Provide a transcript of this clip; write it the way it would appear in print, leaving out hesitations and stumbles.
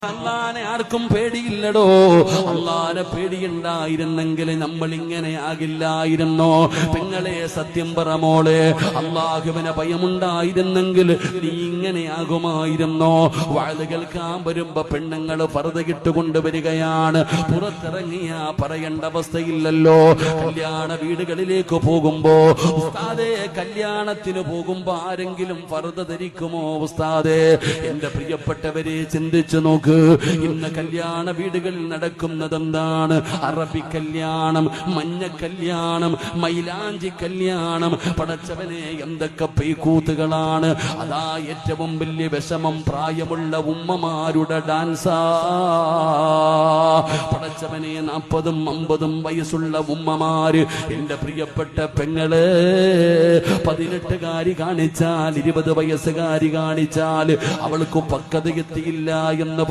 അള്ളാനെ ആർക്കും പേടിയില്ലടോ. അള്ളാനെ പേടിയുണ്ടായിരുന്നെങ്കിൽ നമ്മൾ ഇങ്ങനെ ആകില്ലായിരുന്നോ? പെങ്ങളെ സത്യം പറ മോളെ, അള്ളാഹുവിനെ ഭയമുണ്ടായിരുന്നെങ്കിൽ നീ ഇങ്ങനെ ആകുമായിരുന്നോ? വാഴ് കേൾക്കാൻ വരുമ്പോ പെണ്ണുങ്ങൾ പർദ്ദ ഇട്ടുകൊണ്ടുവരികയാണ്, പുറത്തിറങ്ങിയാ പറയേണ്ട അവസ്ഥയില്ലല്ലോ. കല്യാണ വീടുകളിലേക്ക് പോകുമ്പോ ഉസ്താദേ, കല്യാണത്തിന് പോകുമ്പോ ആരെങ്കിലും പർദ്ദ ധരിക്കുമോ ഉസ്താദേ? എന്റെ പ്രിയപ്പെട്ടവരെ ചിന്തിച്ചു നോക്ക്. ഇന്ന് കല്യാണ വീടുകളിൽ നടക്കുന്നത് എന്താണ്? അറബി കല്യാണം, മഞ്ഞ കല്യാണം, മൈലാഞ്ചി കല്യാണം. പടച്ചവനെ, എന്തൊക്കെ പെയ്ക്കൂത്തുകളാണ്! അതാ ഏറ്റവും വലിയ വിഷമം പ്രായമുള്ള ഉമ്മമാരുടെ ഡാൻസാ. പടച്ചവനെ, 40ഉം 50ഉം വയസ്സുള്ള ഉമ്മമാര്, എന്റെ പ്രിയപ്പെട്ട പെങ്ങള്, 18കാരി കാണിച്ചാൽ 20 വയസ്സുകാരി കാണിച്ചാൽ അവൾക്ക് പക്വത എത്തിയില്ല എന്ന്